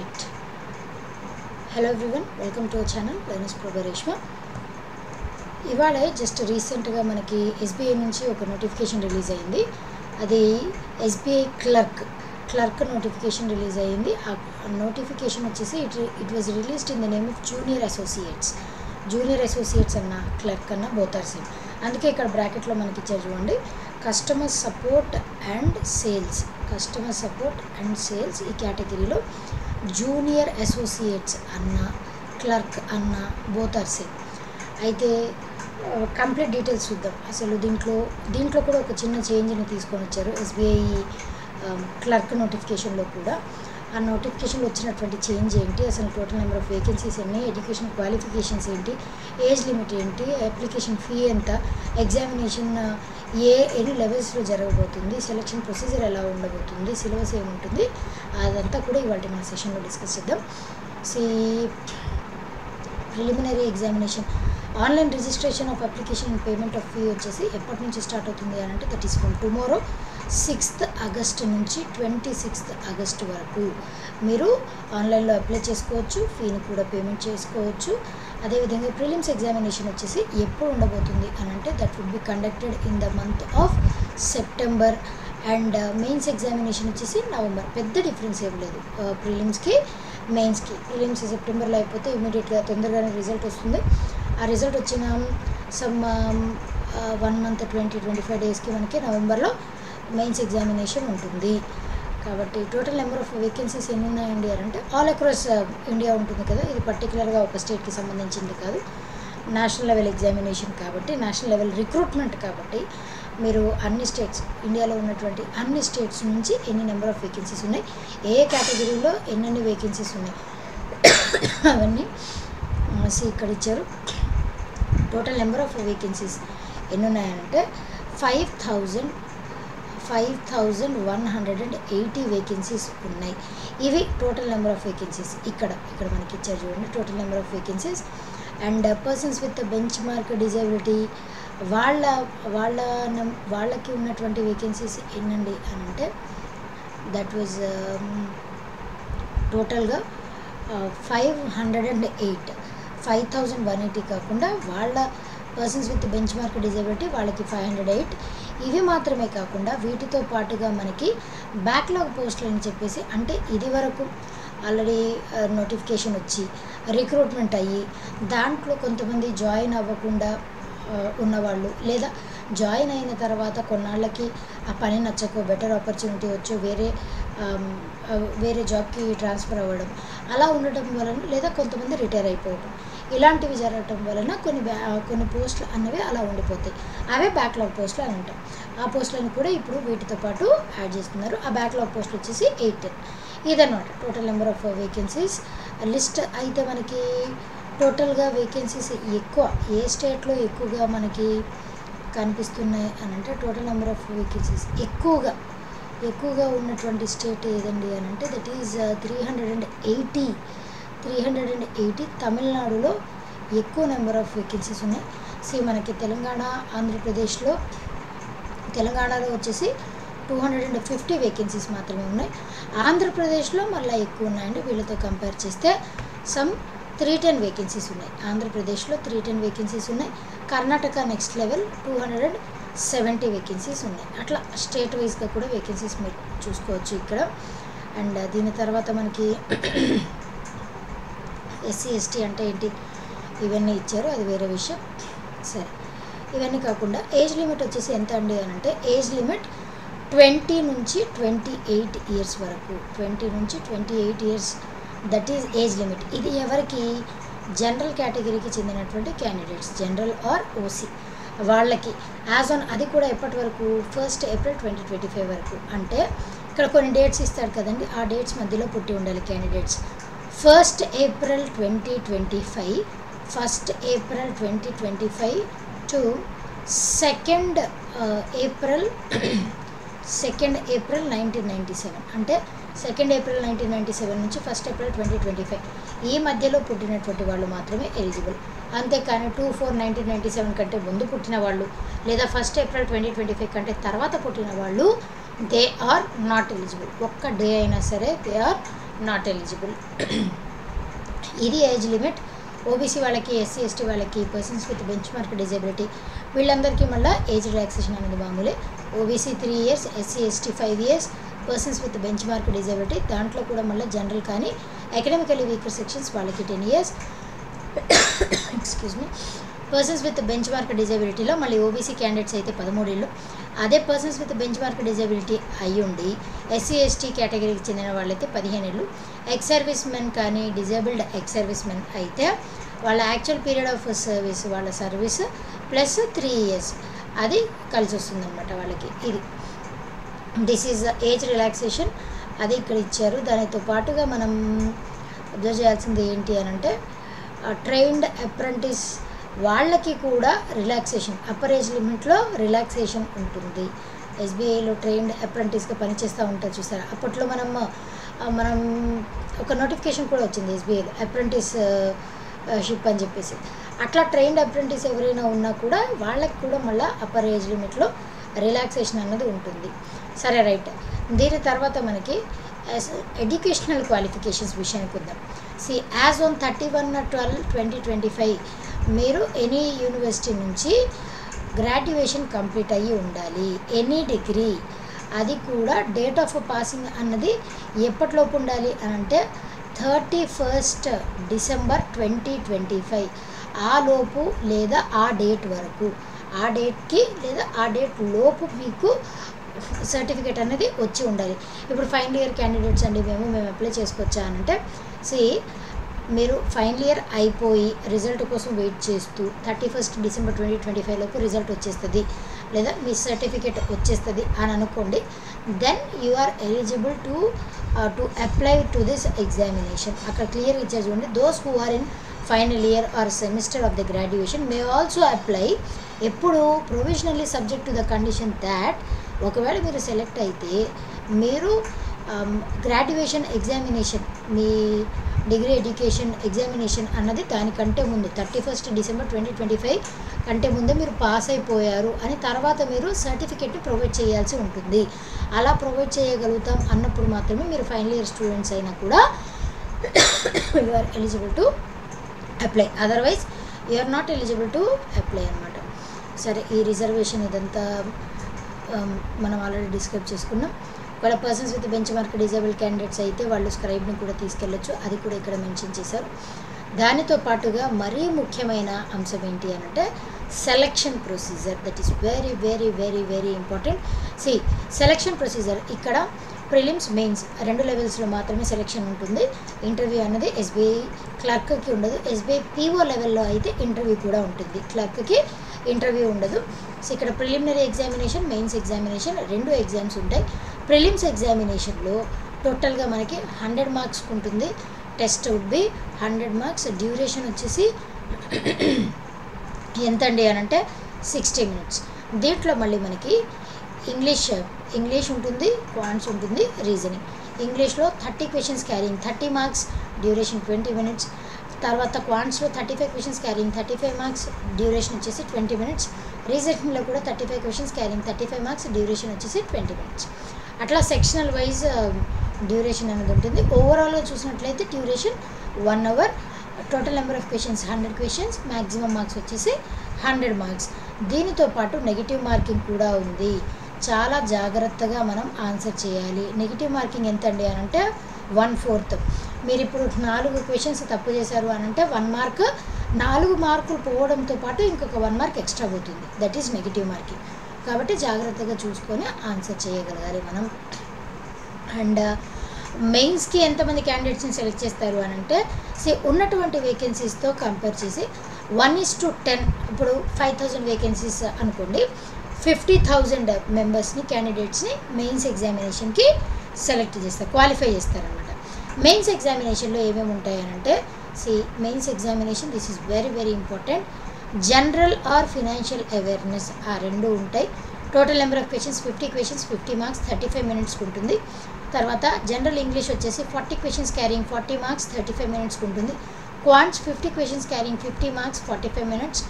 Right. Hello everyone, welcome to our channel Learners Pro by Reshma. ఇవాళ just రీసెంట్గా మనకి SBI నుంచి ఒక నోటిఫికేషన్ రిలీజ్ అయింది. అది ఎస్బీఐ క్లర్క్ నోటిఫికేషన్ రిలీజ్ అయ్యింది. ఆ నోటిఫికేషన్ వచ్చేసి it was released in the name of junior associates అన్న క్లర్క్ అన్న బోత్ ఆర్ సేమ్. అందుకే ఇక్కడ బ్రాకెట్లో మనకి ఇచ్చారు చూడండి, కస్టమర్ సపోర్ట్ అండ్ సేల్స్ ఈ కేటగిరీలో జూనియర్ అసోసియేట్స్ అన్న క్లర్క్ అన్న బోత్ ఆర్ సేమ్. అయితే కంప్లీట్ డీటెయిల్స్ చూద్దాం. అసలు దీంట్లో కూడా ఒక చిన్న చేంజ్ని తీసుకొని వచ్చారు ఎస్బీఐ క్లర్క్ నోటిఫికేషన్లో కూడా. ఆ నోటిఫికేషన్లో వచ్చినటువంటి చేంజ్ ఏంటి, అసలు టోటల్ నెంబర్ ఆఫ్ వేకెన్సీస్ ఎన్ని, ఎడ్యుకేషన్ క్వాలిఫికేషన్స్ ఏంటి, ఏజ్ లిమిట్ ఏంటి, అప్లికేషన్ ఫీ ఎంత, ఎగ్జామినేషన్ ఎన్ని లెవెల్స్లో జరగబోతుంది, సెలక్షన్ ప్రొసీజర్ ఎలా ఉండబోతుంది, సిలబస్ ఏముంటుంది, అదంతా కూడా ఇవాళ మన సెషన్లో డిస్కస్ చేద్దాం. Preliminary examination online registration of application and payment of fee వచ్చేసి ఎప్పటి నుంచి స్టార్ట్ అవుతుంది అని అంటే that is from tomorrow 6th August నుంచి 26th ఆగస్ట్ వరకు మీరు ఆన్లైన్లో అప్లై చేసుకోవచ్చు, ఫీని కూడా పేమెంట్ చేసుకోవచ్చు. అదేవిధంగా ప్రిలిమ్స్ ఎగ్జామినేషన్ వచ్చేసి ఎప్పుడు ఉండబోతుంది అని అంటే that would be conducted in the month of September. And mains examination వచ్చేసి నవంబర్. పెద్ద డిఫరెన్స్ ఏం లేదు ప్రిలిమ్స్కి మెయిన్స్కి. ప్రిలిమ్స్ సెప్టెంబర్లో అయిపోతే ఇమీడియట్గా తొందరగానే రిజల్ట్ వస్తుంది. ఆ రిజల్ట్ వచ్చిన సమ్ 1 month 20-25 డేస్కి మనకి నవంబర్లో మెయిన్స్ ఎగ్జామినేషన్ ఉంటుంది. కాబట్టి టోటల్ నెంబర్ ఆఫ్ వేకెన్సీస్ ఎన్ని ఉన్నాయండి అని అంటే ఆల్ అక్రాస్ ఇండియా ఉంటుంది కదా, ఇది పర్టికులర్గా ఒక స్టేట్కి సంబంధించింది కాదు, నేషనల్ లెవెల్ ఎగ్జామినేషన్ కాబట్టి, నేషనల్ లెవెల్ రిక్రూట్మెంట్ కాబట్టి మీరు అన్ని స్టేట్స్, ఇండియాలో ఉన్నటువంటి అన్ని స్టేట్స్ నుంచి ఎన్ని నెంబర్ ఆఫ్ వేకెన్సీస్ ఉన్నాయి, ఏ కేటగిరీలో ఎన్నెన్ని వేకెన్సీస్ ఉన్నాయి అవన్నీ ఇక్కడ ఇచ్చారు. టోటల్ నెంబర్ ఆఫ్ వేకెన్సీస్ ఎన్ని ఉన్నాయంటే 5,180 వేకెన్సీస్ ఉన్నాయి. ఇవి టోటల్ నెంబర్ ఆఫ్ వేకెన్సీస్. ఇక్కడ మనకి ఇచ్చారు చూడండి total number of vacancies. And persons with bench mark disability వాళ్ళకి ఉన్నటువంటి వేకెన్సీస్ ఎన్నండి అని అంటే దట్ వాజ్ టోటల్గా 5,180 కాకుండా వాళ్ళ persons with bench mark disability వాళ్ళకి 508. ఇవి మాత్రమే కాకుండా వీటితో పాటుగా మనకి బ్యాక్లాగ్ పోస్టులు అని చెప్పేసి, అంటే ఇది వరకు ఆల్రెడీ నోటిఫికేషన్ వచ్చి రిక్రూట్మెంట్ అయ్యి దాంట్లో కొంతమంది జాయిన్ అవ్వకుండా ఉన్నవాళ్ళు, లేదా జాయిన్ అయిన తర్వాత కొన్నాళ్ళకి ఆ పని నచ్చకో బెటర్ ఆపర్చునిటీ వచ్చో వేరే జాబ్కి ట్రాన్స్ఫర్ అవ్వడం అలా ఉండటం వలన, లేదా కొంతమంది రిటైర్ అయిపోవడం, ఇలాంటివి జరగటం వలన కొన్ని పోస్టులు అన్నవి అలా ఉండిపోతాయి. అవే బ్యాక్లాగ్ పోస్టులు అని అంటాం. ఆ పోస్టులను కూడా ఇప్పుడు వీటితో పాటు యాడ్ చేస్తున్నారు. ఆ బ్యాక్లాగ్ పోస్టులు వచ్చేసి 8. ఇదన్నమాట total number of vacancies list. అయితే మనకి టోటల్గా వేకెన్సీస్ ఎక్కువ ఏ స్టేట్లో ఎక్కువగా మనకి కనిపిస్తున్నాయి అని అంటే టోటల్ నెంబర్ ఆఫ్ వేకెన్సీస్ ఎక్కువగా ఉన్నటువంటి స్టేట్ ఏదండి అని అంటే దట్ ఈజ్ 380. తమిళనాడులో ఎక్కువ నెంబర్ ఆఫ్ వేకెన్సీస్ ఉన్నాయి. మనకి తెలంగాణలో వచ్చేసి 250 వేకెన్సీస్ మాత్రమే ఉన్నాయి. ఆంధ్రప్రదేశ్లో మళ్ళీ ఎక్కువ ఉన్నాయండి. వీళ్ళతో కంపేర్ చేస్తే సమ్ 310 వేకెన్సీస్ ఉన్నాయి. ఆంధ్రప్రదేశ్లో 310 వేకెన్సీస్ ఉన్నాయి. కర్ణాటక నెక్స్ట్ లెవెల్ 270 వేకెన్సీస్ ఉన్నాయి. అట్లా స్టేట్ వైజ్గా కూడా వేకెన్సీస్ మీరు చూసుకోవచ్చు ఇక్కడ. అండ్ దీని తర్వాత మనకి SC/ST అంటే ఏంటి ఇవన్నీ ఇచ్చారు, అది వేరే విషయం. సరే, ఇవన్నీ కాకుండా ఏజ్ లిమిట్ వచ్చేసి ఎంత అండి అని అంటే ఏజ్ లిమిట్ 20 నుంచి 28 ఇయర్స్ వరకు. 20 నుంచి 28 years that is age limit. ఇది ఎవరికి? జనరల్ కేటగిరీకి చెందినటువంటి క్యాండిడేట్స్, జనరల్ ఆర్ ఓసీ వాళ్ళకి యాజ్ ఆన్. అది కూడా ఎప్పటి వరకు? 1st April 2025 వరకు. అంటే ఇక్కడ కొన్ని డేట్స్ ఇస్తాడు కదండి, ఆ డేట్స్ మధ్యలో పుట్టి ఉండాలి candidates. 1st April 2025 to 2nd April 1997. అంటే 2nd April 1997 నుంచి 1st April 2025 ఈ మధ్యలో పుట్టినటువంటి వాళ్ళు మాత్రమే ఎలిజిబుల్. అంతేకాని 2/4/1997 కంటే ముందు పుట్టిన వాళ్ళు, లేదా 1st April 2025 కంటే తర్వాత పుట్టిన వాళ్ళు దే ఆర్ నాట్ ఎలిజిబుల్. ఒక్క డే అయినా సరే దే ఆర్ నాట్ ఎలిజిబుల్. ఇది ఏజ్ లిమిట్. ఓబీసీ వాళ్ళకి, ఎస్సీ ఎస్టీ వాళ్ళకి, persons with bench mark disability వీళ్ళందరికీ మళ్ళీ ఏజ్ రిలాక్సేషన్ అనేది మామూలే. OBC 3 years, SC ST 5 years, persons with bench mark disability దాంట్లో కూడా మళ్ళీ జనరల్ కానీ ఎకడమికలీ వీకర్ సెక్షన్స్ వాళ్ళకి 10 years. Excuse me. Persons with bench mark డిజేబిలిటీలో మళ్ళీ ఓబీసీ క్యాండిడేట్స్ అయితే 13 ఏళ్ళు. అదే persons with bench mark disability అయ్యుండి ఎస్సీ ఎస్టీ కేటగిరీకి చెందిన వాళ్ళైతే 15 ఏళ్ళు. ఎక్స్ సర్వీస్ మెన్ కానీ డిజేబుల్డ్ ఎక్స్ సర్వీస్ మెన్ అయితే వాళ్ళ యాక్చువల్ పీరియడ్ ఆఫ్ సర్వీస్ వాళ్ళ సర్వీస్ ప్లస్ 3 years అది కలిసి వస్తుందన్నమాట వాళ్ళకి. ఇది దిస్ ఈజ్ ఏజ్ రిలాక్సేషన్ అది ఇక్కడ ఇచ్చారు. దానితో పాటుగా మనం అబ్జర్వ్ చేయాల్సింది ఏంటి అని అంటే ట్రైన్డ్ అప్రెంటిస్ వాళ్ళకి కూడా రిలాక్సేషన్ అప్పర్ ఏజ్ లిమిట్లో రిలాక్సేషన్ ఉంటుంది. ఎస్బీఐలో ట్రైన్డ్ అప్రెంటిస్గా పనిచేస్తూ ఉంటారు చూసారా. అప్పట్లో మనం ఒక నోటిఫికేషన్ కూడా వచ్చింది ఎస్బీఐలో అప్రెంటిస్ షిప్ అని చెప్పేసి. అట్లా ట్రైన్డ్ అప్రెంటిస్ ఎవరైనా ఉన్నా కూడా వాళ్ళకి కూడా మళ్ళీ అప్పర్ ఏజ్ లిమిట్లో రిలాక్సేషన్ అన్నది ఉంటుంది. సరే రైట్. దీని తర్వాత మనకి ఎడ్యుకేషనల్ క్వాలిఫికేషన్స్ విషయానికి వద్దాం. యాజ్ ఆన్ 31/12/2025 మీరు ఎనీ యూనివర్సిటీ నుంచి గ్రాడ్యుయేషన్ కంప్లీట్ అయ్యి ఉండాలి. ఎనీ డిగ్రీ అది కూడా డేట్ ఆఫ్ పాసింగ్ అన్నది ఎప్పటిలోపు ఉండాలి అని అంటే 31st December 2025 ఆ లోపు లేదా ఆ డేట్ వరకు, ఆ డేట్కి లేదా ఆ డేట్ లోపు మీకు సర్టిఫికేట్ అనేది వచ్చి ఉండాలి. ఇప్పుడు ఫైనల్ ఇయర్ క్యాండిడేట్స్ అండి మేము అప్లై చేసుకోవచ్చా అని అంటే మీరు ఫైనల్ ఇయర్ అయిపోయి రిజల్ట్ కోసం వెయిట్ చేస్తూ 31st December 2025 లోపు రిజల్ట్ వచ్చేస్తుంది లేదా మీ సర్టిఫికేట్ వచ్చేస్తుంది అని అనుకోండి. Then you are eligible to apply to this examination. అక్కడ క్లియర్ ఇచ్చేది చూడండి. Those who are in final year or semester of the graduation may also apply. ఎప్పుడు provisionally subject to the condition that ఒకవేళ మీరు select అయితే మీరు graduation examination మీ degree education examination అన్నది దానికంటే ముందు 31st December 2025 కంటే ముందే మీరు పాస్ అయిపోయారు అని తర్వాత మీరు సర్టిఫికేట్ ప్రొవైడ్ చేయాల్సి ఉంటుంది. అలా ప్రొవైడ్ చేయగలుగుతాం అన్నప్పుడు మాత్రమే మీరు ఫైనల్ ఇయర్ స్టూడెంట్స్ అయినా కూడా you are eligible to apply. Otherwise you are not eligible to apply అనమాట. సరే, ఈ రిజర్వేషన్ ఇదంతా మనం ఆల్రెడీ డిస్క్రైబ్ చేసుకున్నాం. వాళ్ళ persons with bench mark disable candidates అయితే వాళ్ళు స్క్రైబ్ని కూడా తీసుకెళ్ళచ్చు. అది కూడా ఇక్కడ మెన్షన్ చేశారు. దానితో పాటుగా మరీ ముఖ్యమైన అంశం ఏంటి అని అంటే selection procedure. That is very very very very important. Selection procedure ఇక్కడ ప్రిలిమ్స్ మెయిన్స్ 2 లెవెల్స్లో మాత్రమే సెలెక్షన్ ఉంటుంది. ఇంటర్వ్యూ అన్నది ఎస్బీఐ క్లర్క్కి ఉండదు. ఎస్బీఐ పీఓ లెవెల్లో అయితే ఇంటర్వ్యూ కూడా ఉంటుంది, క్లర్క్కి ఇంటర్వ్యూ ఉండదు. ఇక్కడ preliminary examination, mains examination 2 exams ఉంటాయి. ప్రిలిమ్స్ ఎగ్జామినేషన్లో టోటల్గా మనకి 100 మార్క్స్ ఉంటుంది. Test would be 100 marks. Duration వచ్చేసి ఎంతండి అని అంటే 60 minutes. దీంట్లో మళ్ళీ మనకి ఇంగ్లీష్ ఉంటుంది, క్వాంట్స్ ఉంటుంది, రీజనింగ్. ఇంగ్లీష్లో 30 questions carrying 30 marks, duration 20 minutes. తర్వాత క్వాంట్స్లో 35 questions క్యారింగ్ 35 marks, డ్యూరేషన్ వచ్చేసి 20 minutes. రీజనింగ్లో కూడా 35 questions క్యారింగ్ 35 marks, డ్యూరేషన్ వచ్చేసి 20 minutes. అట్లా సెక్షనల్ వైజ్ డ్యూరేషన్ అనేది ఉంటుంది. ఓవరాల్గా చూసినట్లయితే duration 1 hour. Total number of questions 100 questions, maximum marks వచ్చేసి 100 marks. దీనితో పాటు నెగిటివ్ మార్కింగ్ కూడా ఉంది. చాలా జాగ్రత్తగా మనం ఆన్సర్ చేయాలి. నెగిటివ్ మార్కింగ్ ఎంత అండి అని అంటే 1/4. మీరు ఇప్పుడు 4 questions తప్పు చేశారు అని అంటే 1 mark, 4 మార్కులు పోవడంతో పాటు ఇంకొక 1 mark ఎక్స్ట్రా పోతుంది. That is negative marking. కాబట్టి జాగ్రత్తగా చూసుకొని ఆన్సర్ చేయగలగాలి మనం. అండ్ మెయిన్స్కి ఎంతమంది క్యాండిడేట్స్ని సెలెక్ట్ చేస్తారు అని అంటే ఉన్నటువంటి వేకెన్సీస్తో కంపేర్ చేసి 1:10. ఇప్పుడు 5,000 వేకెన్సీస్ అనుకోండి, 50,000 మెంబర్స్ని క్యాండిడేట్స్ని మెయిన్స్ ఎగ్జామినేషన్కి సెలెక్ట్ చేస్తారు, క్వాలిఫై చేస్తారనమాట. మెయిన్స్ ఎగ్జామినేషన్లో ఏమేమి ఉంటాయనంటే mains examination this is very very important. General or financial awareness ఆ 2 ఉంటాయి. Total number of questions 50 questions, 50 marks, 35 minutes ఉంటుంది. తర్వాత జనరల్ ఇంగ్లీష్ వచ్చేసి 40 questions క్యారింగ్ 40 marks, 35 minutes ఉంటుంది. Quants 50 questions carrying 50 marks, 45 minutes.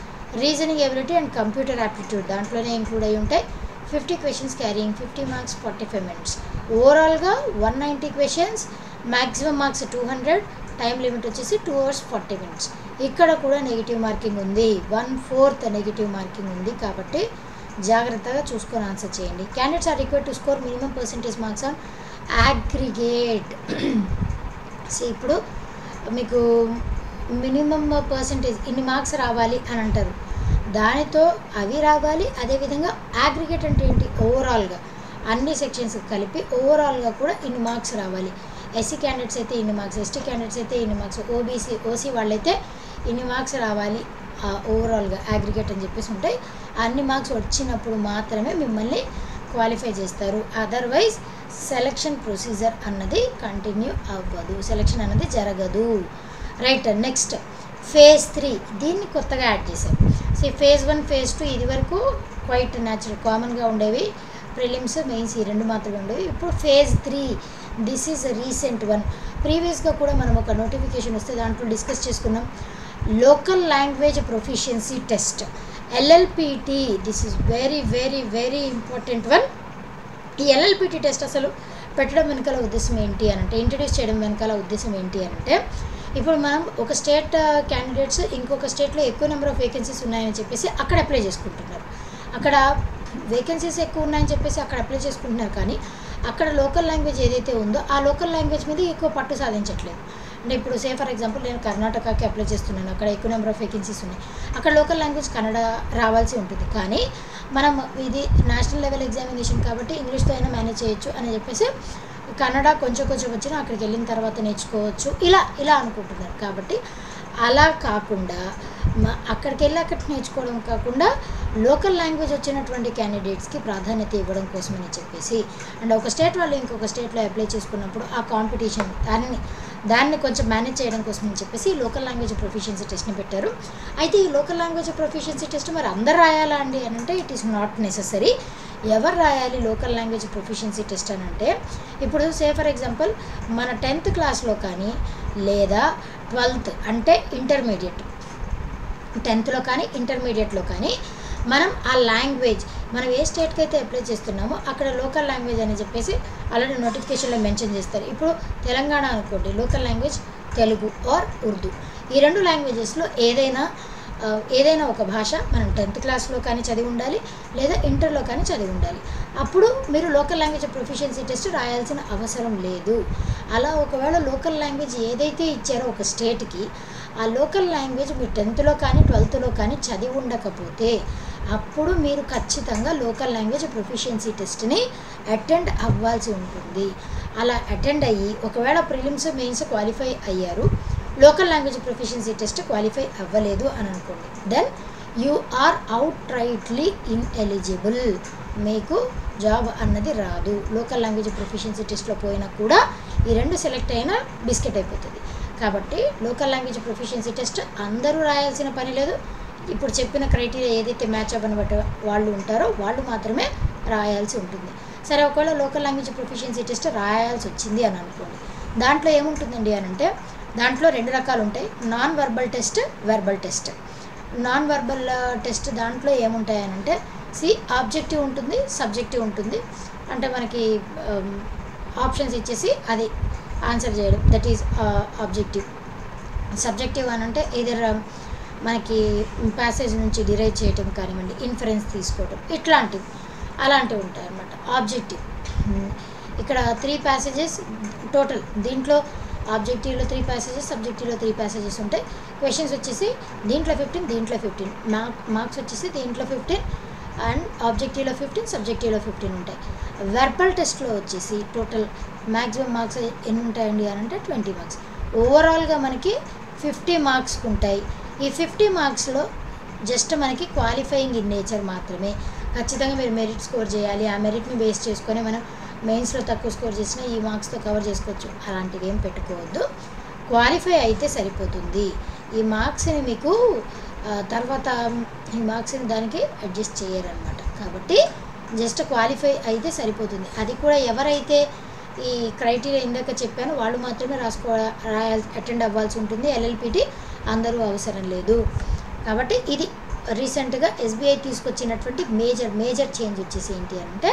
Reasoning ability and computer aptitude దాంట్లోనే include అయి ఉంటాయి. 50 questions carrying 50 marks, 45 minutes. ఓవరాల్గా 190 questions, maximum marks 200, time limit వచ్చేసి 2 hours 40 minutes. ఇక్కడ కూడా నెగిటివ్ మార్కింగ్ ఉంది, 1/4 నెగిటివ్ మార్కింగ్ ఉంది. కాబట్టి జాగ్రత్తగా చూసుకొని ఆన్సర్ చేయండి. Candidates are required to score minimum percentage marks on aggregate. So ఇప్పుడు మీకు మినిమం పర్సెంటేజ్ ఇన్ని మార్క్స్ రావాలి అని అంటారు, దానితో అవి రావాలి. అదేవిధంగా అగ్రిగేట్ అంటే ఏంటి, ఓవరాల్గా అన్ని సెక్షన్స్ కలిపి ఓవరాల్గా కూడా ఇన్ని మార్క్స్ రావాలి. ఎస్సీ క్యాండిడేట్స్ అయితే ఇన్ని మార్క్స్, ఎస్టీ క్యాండిడేట్స్ అయితే ఇన్ని మార్క్స్, ఓసీ వాళ్ళైతే ఇన్ని మార్క్స్ రావాలి ఓవరాల్గా అగ్రిగేట్ అని చెప్పేసి ఉంటాయి. అన్ని మార్క్స్ వచ్చినప్పుడు మాత్రమే మిమ్మల్ని క్వాలిఫై చేస్తారు. అదర్వైజ్ సెలక్షన్ ప్రొసీజర్ అన్నది కంటిన్యూ అవ్వదు, సెలక్షన్ అన్నది జరగదు. రైట్, నెక్స్ట్ ఫేజ్ 3 దీన్ని కొత్తగా యాడ్ చేశారు. సో ఫేజ్ 1, ఫేజ్ 2 ఇది వరకు క్వైట్ న్యాచురల్ కామన్గా ఉండేవి, ప్రిలిమ్స్ మెయిన్స్ ఈ 2 మాత్రమే ఉండేవి. ఇప్పుడు phase 3 this is recent one. ప్రీవియస్గా కూడా మనం ఒక నోటిఫికేషన్ వస్తే దాంట్లో డిస్కస్ చేసుకున్నాం, local language proficiency test LLPT. This is very very very important one. ఈ LLPT టెస్ట్ అసలు పెట్టడం వెనకాల ఉద్దేశం ఏంటి అని అంటే, ఇంట్రడ్యూస్ చేయడం వెనకాల ఉద్దేశం ఏంటి అని అంటే, ఇప్పుడు మనం ఒక స్టేట్ క్యాండిడేట్స్ ఇంకొక స్టేట్లో ఎక్కువ నెంబర్ ఆఫ్ వేకెన్సీస్ ఉన్నాయని చెప్పేసి అక్కడ అప్లై చేసుకుంటున్నారు. అక్కడ వేకెన్సీస్ ఎక్కువ ఉన్నాయని చెప్పేసి అక్కడ అప్లై చేసుకుంటున్నారు, కానీ అక్కడ లోకల్ లాంగ్వేజ్ ఏదైతే ఉందో ఆ లోకల్ లాంగ్వేజ్ మీద ఎక్కువ పట్టు సాధించట్లేదు. అంటే ఇప్పుడు సే ఫర్ ఎగ్జాంపుల్ నేను కర్ణాటకకి అప్లై చేస్తున్నాను, అక్కడ ఎక్కువ నెంబర్ ఆఫ్ వేకెన్సీస్ ఉన్నాయి, అక్కడ లోకల్ లాంగ్వేజ్ కన్నడ రావాల్సి ఉంటుంది. కానీ మనం ఇది నేషనల్ లెవెల్ ఎగ్జామినేషన్ కాబట్టి ఇంగ్లీష్తో అయినా మేనేజ్ చేయొచ్చు అని చెప్పేసి కన్నడ కొంచెం వచ్చినా అక్కడికి వెళ్ళిన తర్వాత నేర్చుకోవచ్చు ఇలా అనుకుంటున్నారు. కాబట్టి అలా కాకుండా అక్కడికి వెళ్ళి అక్కడ నేర్చుకోవడం కాకుండా లోకల్ లాంగ్వేజ్ వచ్చినటువంటి క్యాండిడేట్స్కి ప్రాధాన్యత ఇవ్వడం కోసమని చెప్పేసి, అండ్ ఒక స్టేట్ వాళ్ళు ఇంకొక స్టేట్లో అప్లై చేసుకున్నప్పుడు ఆ కాంపిటీషన్ దాన్ని కొంచెం మేనేజ్ చేయడం కోసం అని చెప్పేసి లోకల్ లాంగ్వేజ్ ప్రొఫిషియన్సీ టెస్ట్ని పెట్టారు. అయితే ఈ లోకల్ లాంగ్వేజ్ ప్రొఫిషియన్సీ టెస్ట్ మరి అందరు రాయాలా అండి అని అంటే ఇట్ ఈస్ నాట్ నెససరీ. ఎవరు రాయాలి లోకల్ లాంగ్వేజ్ ప్రొఫిషియన్సీ టెస్ట్ అని అంటే, ఇప్పుడు సే ఫర్ ఎగ్జాంపుల్ మన 10th క్లాస్లో కానీ లేదా 12th అంటే ఇంటర్మీడియట్, 10thలో కానీ ఇంటర్మీడియట్లో కానీ మనం ఆ లాంగ్వేజ్ మనం ఏ స్టేట్కి అయితే అప్లై చేస్తున్నామో అక్కడ లోకల్ లాంగ్వేజ్ అని చెప్పేసి ఆల్రెడీ నోటిఫికేషన్లో మెన్షన్ చేస్తారు. ఇప్పుడు తెలంగాణ అనుకోండి, local language Telugu or Urdu. ఈ 2 లాంగ్వేజెస్లో ఏదైనా ఒక భాష మనం 10th క్లాస్లో కానీ చదివి ఉండాలి లేదా ఇంటర్లో కానీ చదివి ఉండాలి. అప్పుడు మీరు లోకల్ లాంగ్వేజ్ ప్రొఫిషియన్సీ టెస్ట్ రాయాల్సిన అవసరం లేదు. అలా ఒకవేళ లోకల్ లాంగ్వేజ్ ఏదైతే ఇచ్చారో ఒక స్టేట్కి, ఆ లోకల్ లాంగ్వేజ్ మీరు 10thలో కానీ 12thలో కానీ చదివి ఉండకపోతే అప్పుడు మీరు ఖచ్చితంగా లోకల్ లాంగ్వేజ్ ప్రొఫిషియన్సీ టెస్ట్ని అటెండ్ అవ్వాల్సి ఉంటుంది. అలా అటెండ్ అయ్యి ఒకవేళ ప్రిలిమ్స్ మెయిన్స్ క్వాలిఫై అయ్యారు, local language proficiency test qualify అవ్వలేదు అని అనుకోండి, then you are outrightly ineligible. మీకు జాబ్ అన్నది రాదు. లోకల్ లాంగ్వేజ్ ప్రొఫిషియన్సీ టెస్ట్లో పోయినా కూడా ఈ 2 సెలెక్ట్ అయినా బిస్కెట్ అయిపోతుంది. కాబట్టి లోకల్ లాంగ్వేజ్ ప్రొఫిషియన్సీ టెస్ట్ అందరూ రాయాల్సిన పని లేదు. ఇప్పుడు చెప్పిన క్రైటీరియా ఏదైతే మ్యాచ్ అవ్వని బట్టి వాళ్ళు ఉంటారో వాళ్ళు మాత్రమే రాయాల్సి ఉంటుంది. సరే, ఒకవేళ లోకల్ లాంగ్వేజ్ ప్రొఫిషియన్సీ టెస్ట్ రాయాల్సి వచ్చింది అని అనుకోండి, దాంట్లో ఏముంటుందండి అని అంటే దాంట్లో 2 రకాలు ఉంటాయి, non verbal test, verbal test. Non verbal test దాంట్లో ఏముంటాయి అని అంటే ఆబ్జెక్టివ్ ఉంటుంది, సబ్జెక్టివ్ ఉంటుంది. అంటే మనకి ఆప్షన్స్ ఇచ్చేసి అది ఆన్సర్ చేయడం, దట్ ఈజ్ ఆబ్జెక్టివ్. సబ్జెక్టివ్ అని అంటే ఏదర్ మనకి ప్యాసేజ్ నుంచి డిరైవ్ చేయటం కానివ్వండి, ఇన్ఫరెన్స్ తీసుకోవటం, అలాంటివి ఉంటాయి అన్నమాట. ఆబ్జెక్టివ్ ఇక్కడ 3 ప్యాసేజెస్ టోటల్, దీంట్లో ఆబ్జెక్టివ్లో 3 ప్యాసేజెస్, సబ్జెక్టివ్లో 3 ప్యాసేజెస్ ఉంటాయి. క్వశ్చన్స్ వచ్చేసి దీంట్లో 15, దీంట్లో 15, మార్క్స్ వచ్చేసి దీంట్లో 15 అండ్ ఆబ్జెక్టివ్లో 15, సబ్జెక్టివ్లో 15 ఉంటాయి. వెర్బల్ టెస్ట్లో వచ్చేసి టోటల్ మ్యాక్సిమం మార్క్స్ ఎన్ని ఉంటాయండి అని అంటే 20 మార్క్స్. ఓవరాల్గా మనకి 50 మార్క్స్ ఉంటాయి. ఈ 50 మార్క్స్లో జస్ట్ మనకి క్వాలిఫైయింగ్ ఇన్ నేచర్ మాత్రమే. ఖచ్చితంగా మీరు మెరిట్ స్కోర్ చేయాలి, ఆ మెరిట్ని బేస్ చేసుకొని మనం మెయిన్స్లో తక్కువ స్కోర్ చేసినా ఈ మార్క్స్తో కవర్ చేసుకోవచ్చు, అలాంటివి ఏం పెట్టుకోవద్దు. క్వాలిఫై అయితే సరిపోతుంది. ఈ మార్క్స్ని మీకు తర్వాత ఈ మార్క్స్ని దానికి అడ్జస్ట్ చేయరనమాట. కాబట్టి జస్ట్ క్వాలిఫై అయితే సరిపోతుంది. అది కూడా ఎవరైతే ఈ క్రైటీరియా ఇందాక చెప్పానో వాళ్ళు మాత్రమే అటెండ్ అవ్వాల్సి ఉంటుంది. LLPT అందరూ అవసరం లేదు. కాబట్టి ఇది రీసెంట్గా SBI తీసుకొచ్చినటువంటి మేజర్ చేంజ్ వచ్చేసి ఏంటి అంటే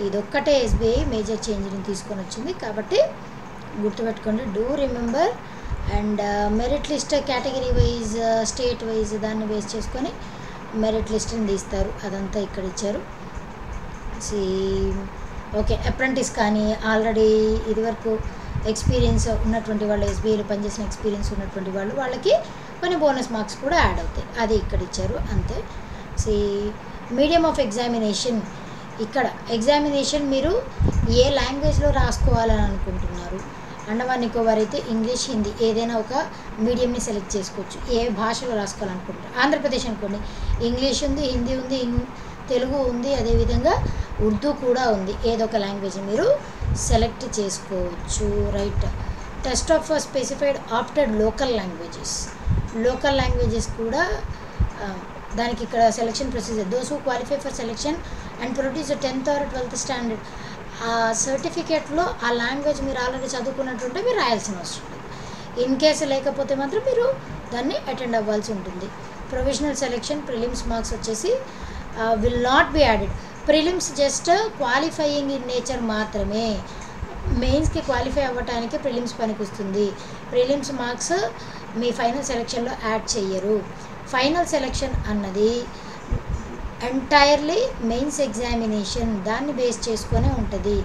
ఇదొక్కటే SBI మేజర్ చేంజ్ని తీసుకొని వచ్చింది. కాబట్టి గుర్తుపెట్టుకోండి, do remember. And merit list category wise, state wise దాన్ని బేస్ చేసుకొని మెరిట్ లిస్ట్ని తీస్తారు. అదంతా ఇక్కడ ఇచ్చారు. ఓకే, అప్రెంటిస్ కానీ ఆల్రెడీ ఇదివరకు ఎక్స్పీరియన్స్ ఉన్నటువంటి వాళ్ళు, ఎస్బీఐలో పనిచేసిన ఎక్స్పీరియన్స్ ఉన్నటువంటి వాళ్ళు, వాళ్ళకి కొన్ని బోనస్ మార్క్స్ కూడా యాడ్ అవుతాయి. అది ఇక్కడ ఇచ్చారు అంతే. మీడియం ఆఫ్ ఎగ్జామినేషన్, ఇక్కడ ఎగ్జామినేషన్ మీరు ఏ లాంగ్వేజ్లో రాసుకోవాలని అనుకుంటున్నారు. అండమాన్ నికోబార్ అయితే ఇంగ్లీష్, హిందీ ఏదైనా ఒక మీడియంని సెలెక్ట్ చేసుకోవచ్చు. ఏ భాషలో రాసుకోవాలనుకుంటారు. ఆంధ్రప్రదేశ్ అనుకోండి, ఇంగ్లీష్ ఉంది, హిందీ ఉంది, తెలుగు ఉంది, అదేవిధంగా ఉర్దూ కూడా ఉంది. ఏదో ఒక లాంగ్వేజ్ మీరు సెలెక్ట్ చేసుకోవచ్చు. Right. Test of specified opted local languages, local languages కూడా దానికి ఇక్కడ selection procedure. Those who qualify for selection and produce 10th or 12th standard, ఆ సర్టిఫికేట్లో ఆ లాంగ్వేజ్ మీరు ఆల్రెడీ చదువుకున్నట్టుంటే మీరు రాయాల్సిన అవసరం లేదు. ఇన్ కేసు లేకపోతే మాత్రం మీరు దాన్ని అటెండ్ అవ్వాల్సి ఉంటుంది. ప్రొవిజనల్ సెలెక్షన్ ప్రిలిమ్స్ మార్క్స్ వచ్చేసి will not be added. Prelims just qualifying in nature మాత్రమే. మెయిన్స్కి క్వాలిఫై అవ్వటానికి ప్రిలిమ్స్ పనికొస్తుంది. ప్రిలిమ్స్ మార్క్స్ మీ ఫైనల్ సెలెక్షన్లో యాడ్ చెయ్యరు. ఫైనల్ సెలెక్షన్ అన్నది ఎంటైర్లీ మెయిన్స్ ఎగ్జామినేషన్, దాన్ని బేస్ చేసుకునే ఉంటుంది.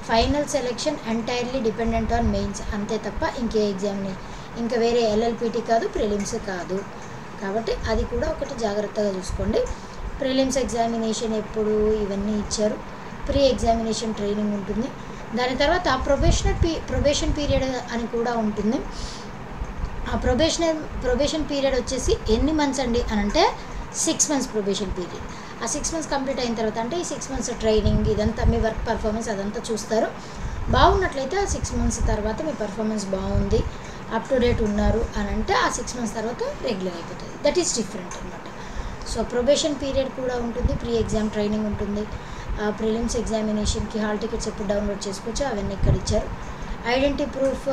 Final selection entirely dependent on mains, అంతే తప్ప ఇంకే ఎగ్జామినేషన్, ఇంకా వేరే ఎల్ఎల్పిటి కాదు, ప్రిలిమ్స్ కాదు. కాబట్టి అది కూడా ఒకటి జాగ్రత్తగా చూసుకోండి. ప్రిలిమ్స్ ఎగ్జామినేషన్ ఎప్పుడు, ఇవన్నీ ఇచ్చారు. ప్రీ ఎగ్జామినేషన్ ట్రైనింగ్ ఉంటుంది. దాని తర్వాత ప్రొబేషన్ పీరియడ్ అని కూడా ఉంటుంది. ఆ ప్రొబేషన్ పీరియడ్ వచ్చేసి ఎన్ని మంత్స్ అండి అని అంటే 6 months ప్రొబేషన్ పీరియడ్. ఆ 6 months కంప్లీట్ అయిన తర్వాత, అంటే ఈ 6 months ట్రైనింగ్ ఇదంతా మీ వర్క్ పర్ఫార్మెన్స్ అదంతా చూస్తారు. బాగున్నట్లయితే ఆ 6 months తర్వాత మీ పర్ఫార్మెన్స్ బాగుంది, అప్ టు డేట్ ఉన్నారు అని అంటే ఆ 6 months తర్వాత రెగ్యులర్ అయిపోతుంది. దట్ ఈస్ డిఫరెంట్ అనమాట. సో ప్రొబేషన్ పీరియడ్ కూడా ఉంటుంది, ప్రీ ఎగ్జామ్ ట్రైనింగ్ ఉంటుంది. ప్రిలిమ్స్ ఎగ్జామినేషన్కి హాల్ టికెట్స్ ఎప్పుడు డౌన్లోడ్ చేసుకోవచ్చు అవన్నీ ఇక్కడ ఇచ్చారు. ఐడెంటిటీ ప్రూఫ్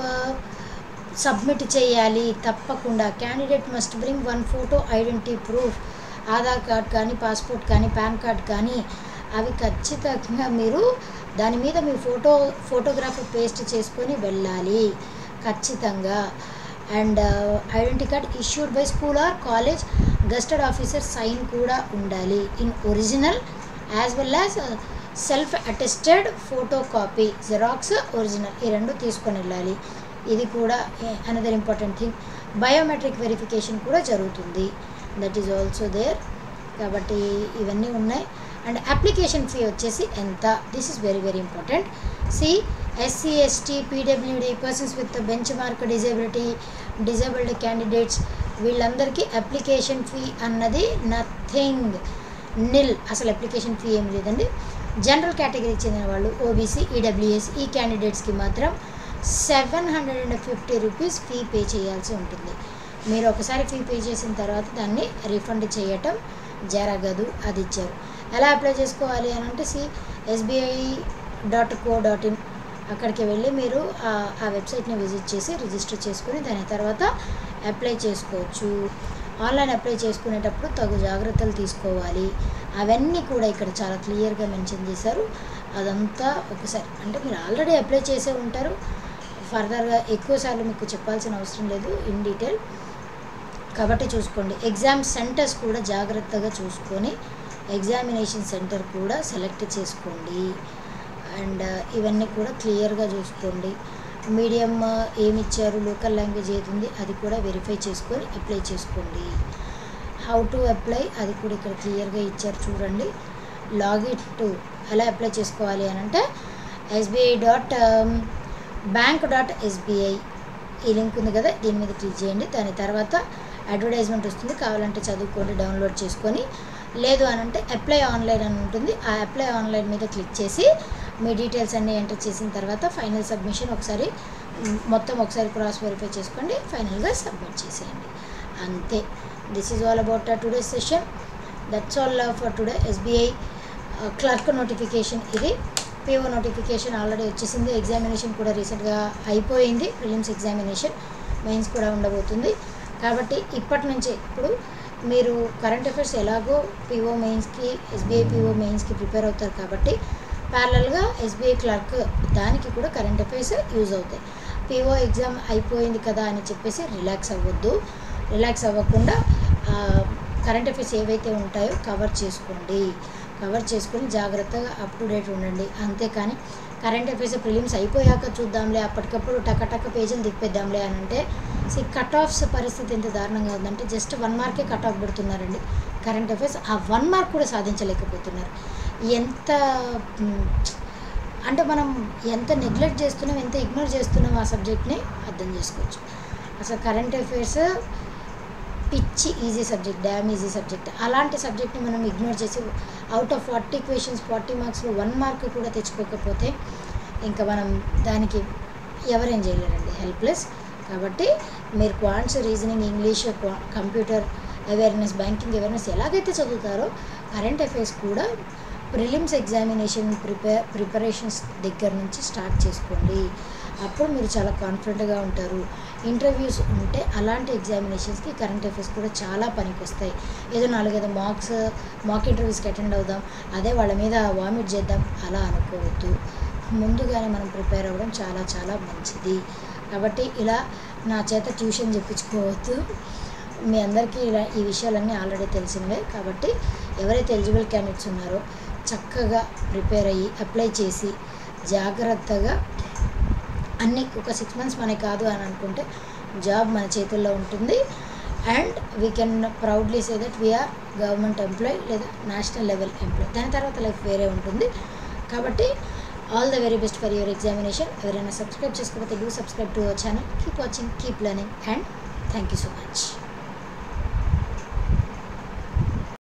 సబ్మిట్ చేయాలి తప్పకుండా. Candidate must bring 1 photo identity proof. Aadhaar card కానీ, పాస్పోర్ట్ కానీ, పాన్ కార్డ్ కానీ అవి ఖచ్చితంగా మీరు దాని మీద మీ ఫోటోగ్రాఫ్ పేస్ట్ చేసుకొని వెళ్ళాలి ఖచ్చితంగా. And identity card issued by school or college gazetted officer sign కూడా ఉండాలి in original as well as self attested photocopy, xerox, original, ఈ రెండు తీసుకొని వెళ్ళాలి. ఇది కూడా another important thing. Biometric verification కూడా జరుగుతుంది, దట్ ఈజ్ ఆల్సో దేర్. కాబట్టి ఇవన్నీ ఉన్నాయి. అండ్ అప్లికేషన్ ఫీ వచ్చేసి ఎంత, this is very very important. SC ST PWD persons with bench mark disabled candidates వీళ్ళందరికీ అప్లికేషన్ ఫీ అన్నది నథింగ్, నిల్. అసలు అప్లికేషన్ ఫీ ఏం లేదండి. జనరల్ కేటగిరీకి చెందిన వాళ్ళు, ఓబీసీ, ఈడబ్ల్యూఎస్ ఈ క్యాండిడేట్స్కి మాత్రం 750 రూపీస్ ఫీ పే చేయాల్సి ఉంటుంది. మీరు ఒకసారి ఫీ పే చేసిన తర్వాత దాన్ని రీఫండ్ చేయటం జరగదు, అది ఇచ్చారు. ఎలా అప్లై చేసుకోవాలి అని అంటే sbi.co.in అక్కడికి వెళ్ళి మీరు ఆ వెబ్సైట్ని విజిట్ చేసి రిజిస్టర్ చేసుకుని దాని తర్వాత అప్లై చేసుకోవచ్చు. ఆన్లైన్ అప్లై చేసుకునేటప్పుడు తగు జాగ్రత్తలు తీసుకోవాలి. అవన్నీ కూడా ఇక్కడ చాలా క్లియర్గా మెన్షన్ చేశారు. అదంతా ఒకసారి అంటే మీరు ఆల్రెడీ అప్లై చేసే ఉంటారు, ఫర్దర్గా ఎక్కువసార్లు మీకు చెప్పాల్సిన అవసరం లేదు ఇన్ డీటెయిల్. కాబట్టి చూసుకోండి. ఎగ్జామ్ సెంటర్స్ కూడా జాగ్రత్తగా చూసుకొని ఎగ్జామినేషన్ సెంటర్ కూడా సెలెక్ట్ చేసుకోండి. అండ్ ఇవన్నీ కూడా క్లియర్గా చూసుకోండి. మీడియం ఏమి ఇచ్చారు, లోకల్ లాంగ్వేజ్ ఏది ఉంది అది కూడా వెరిఫై చేసుకొని అప్లై చేసుకోండి. హౌ టు అప్లై అది కూడా ఇక్కడ క్లియర్గా ఇచ్చారు చూడండి. లాగిన్ టు ఎలా అప్లై చేసుకోవాలి అని అంటే sbi.bank.sbi ఈ లింక్ ఉంది కదా, దీని మీద క్లిక్ చేయండి. దాని తర్వాత అడ్వర్టైజ్మెంట్ వస్తుంది, కావాలంటే చదువుకోండి, డౌన్లోడ్ చేసుకొని. లేదు అని అంటే అప్లై ఆన్లైన్ అని ఉంటుంది, ఆ అప్లై ఆన్లైన్ మీద క్లిక్ చేసి మీ డీటెయిల్స్ అన్నీ ఎంటర్ చేసిన తర్వాత ఫైనల్ సబ్మిషన్ ఒకసారి క్రాస్ వెరిఫై చేసుకోండి, ఫైనల్గా సబ్మిట్ చేసేయండి, అంతే. This is all about today's session. That's all for today. SBI clerk notification ఇది. పిఓ నోటిఫికేషన్ ఆల్రెడీ వచ్చేసింది. ఎగ్జామినేషన్ కూడా రీసెంట్గా అయిపోయింది. ప్రిలిమ్స్ ఎగ్జామినేషన్, మెయిన్స్ కూడా ఉండబోతుంది. కాబట్టి ఇప్పటి నుంచి ఇప్పుడు మీరు కరెంట్ అఫైర్స్ ఎలాగో పిఓ మెయిన్స్కి, ఎస్బీఐ పిఓ మెయిన్స్కి ప్రిపేర్ అవుతారు కాబట్టి ప్యారలల్గా ఎస్బీఐ క్లర్క్ దానికి కూడా కరెంట్ అఫైర్స్ యూజ్ అవుతాయి. పీఓ ఎగ్జామ్ అయిపోయింది కదా అని చెప్పేసి రిలాక్స్ అవ్వద్దు. రిలాక్స్ అవ్వకుండా కరెంట్ అఫైర్స్ ఏవైతే ఉంటాయో కవర్ చేసుకొని జాగ్రత్తగా అప్ టు డేట్ ఉండండి. అంతేకాని కరెంట్ అఫైర్స్ ప్రిలిమ్స్ అయిపోయాక చూద్దాంలే, అప్పటికప్పుడు టక్క పేజీలు తిప్పేద్దాంలే అని అంటే కట్ ఆఫ్స్ పరిస్థితి ఎంత దారుణంగా ఉందంటే జస్ట్ 1 మార్కే కట్ ఆఫ్ పెడుతున్నారండి కరెంట్ అఫైర్స్. ఆ 1 మార్క్ కూడా సాధించలేకపోతున్నారు. ఎంత అంటే మనం ఎంత నెగ్లెక్ట్ చేస్తున్నాం, ఎంత ఇగ్నోర్ చేస్తున్నాం ఆ సబ్జెక్ట్ని అర్థం చేసుకోవచ్చు. అసలు కరెంట్ అఫైర్స్ పిచ్చి easy subject, dam easy subject. అలాంటి సబ్జెక్ట్ని మనం ఇగ్నోర్ చేసి అవుట్ ఆఫ్ 40 క్వశ్చన్స్ 40 మార్క్స్లో 1 మార్క్ కూడా తెచ్చుకోకపోతే ఇంకా మనం దానికి ఎవరేం చేయలేరండి, హెల్ప్లెస్. కాబట్టి మీరు quants, reasoning, English, computer awareness, banking awareness ఎలాగైతే చదువుతారో కరెంట్ అఫైర్స్ కూడా ప్రిలిమ్స్ ఎగ్జామినేషన్ ప్రిపరేషన్స్ దగ్గర నుంచి స్టార్ట్ చేసుకోండి. అప్పుడు మీరు చాలా కాన్ఫిడెంట్గా ఉంటారు. ఇంటర్వ్యూస్ ఉంటే అలాంటి ఎగ్జామినేషన్స్కి కరెంట్ అఫైర్స్ కూడా చాలా పనికి వస్తాయి. ఏదో 4-5 మాక్ ఇంటర్వ్యూస్కి అటెండ్ అవుదాం, అదే వాళ్ళ మీద వామిట్ చేద్దాం అలా అనుకోవద్దు. ముందుగానే మనం ప్రిపేర్ అవ్వడం చాలా చాలా మంచిది. కాబట్టి ఇలా నా చేత ట్యూషన్ చెప్పించుకోవద్దు. మీ అందరికీ ఈ విషయాలన్నీ ఆల్రెడీ తెలిసినవే. కాబట్టి ఎవరైతే ఎలిజిబుల్ క్యాండిడేట్స్ ఉన్నారో చక్కగా ప్రిపేర్ అయ్యి అప్లై చేసి జాగ్రత్తగా అన్నీ ఒక 6 మంత్స్ మనకి కాదు అని అనుకుంటే జాబ్ మన చేతుల్లో ఉంటుంది. And we can proudly say that we are government employee లేదా నేషనల్ లెవెల్ ఎంప్లాయ్. దాని తర్వాత లైఫ్ వేరే ఉంటుంది. కాబట్టి all the very best for your examination. ఎవరైనా సబ్స్క్రైబ్ చేసుకోకపోతే do subscribe to our channel. Keep watching, keep learning and thank you so much.